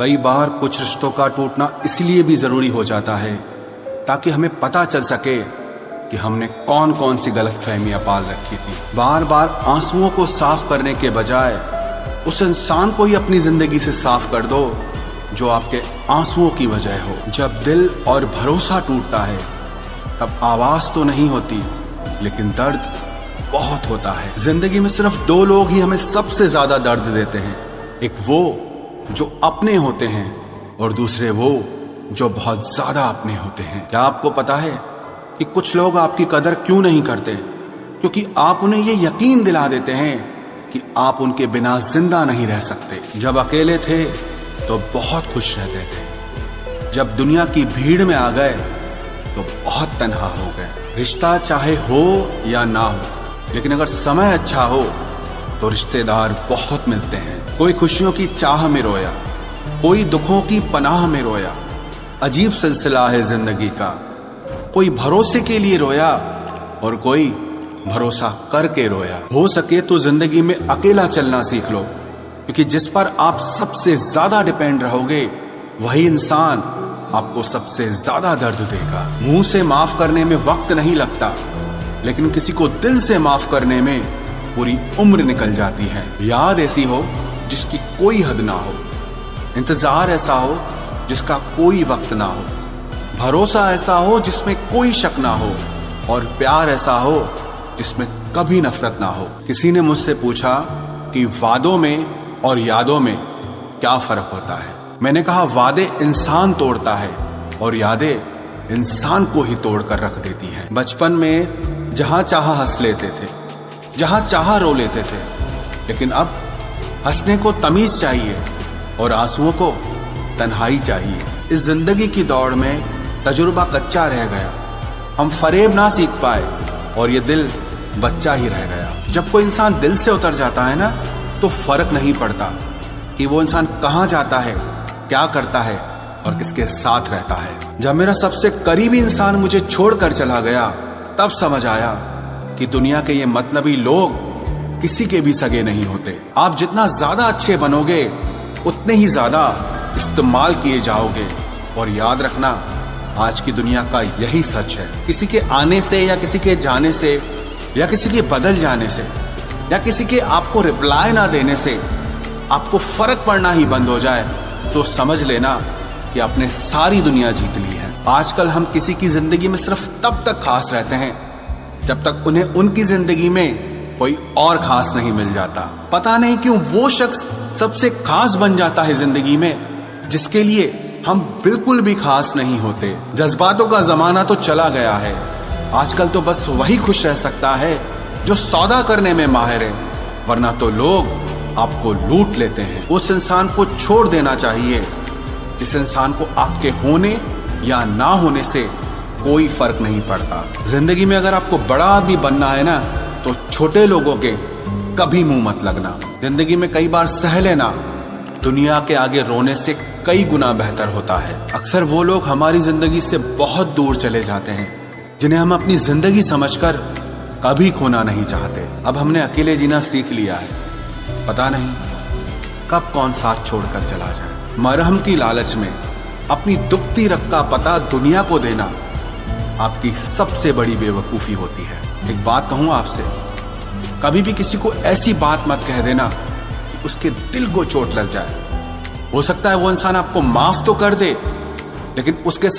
कई बार कुछ रिश्तों का टूटना इसलिए भी जरूरी हो जाता है ताकि हमें पता चल सके कि हमने कौन कौन सी गलतफहमियां पाल रखी थी। बार बार आंसुओं को साफ करने के बजाय उस इंसान को ही अपनी जिंदगी से साफ कर दो जो आपके आंसुओं की वजह हो। जब दिल और भरोसा टूटता है तब आवाज तो नहीं होती, लेकिन दर्द बहुत होता है। जिंदगी में सिर्फ दो लोग ही हमें सबसे ज्यादा दर्द देते हैं, एक वो जो अपने होते हैं और दूसरे वो जो बहुत ज्यादा अपने होते हैं। क्या आपको पता है कि कुछ लोग आपकी कदर क्यों नहीं करते? क्योंकि आप उन्हें ये यकीन दिला देते हैं कि आप उनके बिना जिंदा नहीं रह सकते। जब अकेले थे तो बहुत खुश रहते थे, जब दुनिया की भीड़ में आ गए तो बहुत तन्हा हो गए। रिश्ता चाहे हो या ना हो, लेकिन अगर समय अच्छा हो तो रिश्तेदार बहुत मिलते हैं। कोई खुशियों की चाह में रोया, कोई दुखों की पनाह में रोया। अजीब सिलसिला है जिंदगी का, कोई भरोसे के लिए रोया और कोई भरोसा करके रोया। हो सके तो जिंदगी में अकेला चलना सीख लो, क्योंकि जिस पर आप सबसे ज्यादा डिपेंड रहोगे वही इंसान आपको सबसे ज्यादा दर्द देगा। मुंह से माफ करने में वक्त नहीं लगता, लेकिन किसी को दिल से माफ करने में पूरी उम्र निकल जाती है। याद ऐसी हो जिसकी कोई हद ना हो, इंतजार ऐसा हो जिसका कोई वक्त ना हो, भरोसा ऐसा हो जिसमें कोई शक ना हो, और प्यार ऐसा हो जिसमें कभी नफरत ना हो। किसी ने मुझसे पूछा कि वादों में और यादों में क्या फर्क होता है। मैंने कहा, वादे इंसान तोड़ता है और यादें इंसान को ही तोड़ कर रख देती हैं। बचपन में जहां चाहा हंस लेते थे, जहां चाहा रो लेते थे, लेकिन अब हंसने को तमीज चाहिए और आंसुओं को तन्हाई चाहिए। इस जिंदगी की दौड़ में तजुर्बा कच्चा रह गया, हम फरेब ना सीख पाए और ये दिल बच्चा ही रह गया। जब कोई इंसान दिल से उतर जाता है ना, तो फर्क नहीं पड़ता कि वो इंसान कहाँ जाता है, क्या करता है और किसके साथ रहता है। जब मेरा सबसे करीबी इंसान मुझे छोड़कर चला गया, तब समझ आया कि दुनिया के ये मतलबी लोग किसी के भी सगे नहीं होते। आप जितना ज्यादा अच्छे बनोगे उतने ही ज्यादा इस्तेमाल किए जाओगे। और याद रखना, आज की दुनिया का यही सच है। किसी के आने से या किसी के जाने से या किसी के बदल जाने से या किसी के आपको रिप्लाई ना देने से आपको फर्क पड़ना ही बंद हो जाए तो समझ लेना कि आपने सारी दुनिया जीत ली है। आजकल हम किसी की जिंदगी में सिर्फ तब तक खास रहते हैं जब तक उन्हें उनकी जिंदगी में कोई और खास नहीं मिल जाता। पता नहीं क्यों वो शख्स सबसे खास बन जाता है जिंदगी में जिसके लिए हम बिल्कुल भी खास नहीं होते। जज्बातों का जमाना तो चला गया है, आजकल तो बस वही खुश रह सकता है जो सौदा करने में माहिर है, वरना तो लोग आपको लूट लेते हैं। उस इंसान को छोड़ देना चाहिए जिस इंसान को आपके होने या ना होने से कोई फर्क नहीं पड़ता। जिंदगी में अगर आपको बड़ा आदमी बनना है ना, तो छोटे लोगों के कभी मुंह मत लगना। जिंदगी में कई बार सह लेना दुनिया के आगे रोने से कई गुना बेहतर होता है। अक्सर वो लोग हमारी जिंदगी से बहुत दूर चले जाते हैं जिन्हें हम अपनी जिंदगी समझकर कभी खोना नहीं चाहते। अब हमने अकेले जीना सीख लिया है, पता नहीं कब कौन साथ छोड़कर चला जाए। मरहम की लालच में अपनी दुखती रग का पता दुनिया को देना आपकी सबसे बड़ी बेवकूफी होती है। एक बात कहूं आपसे, कभी भी किसी को ऐसी बात मत कह देना कि उसके दिल को चोट लग जाए। हो सकता है वो इंसान आपको माफ तो कर दे, लेकिन उसके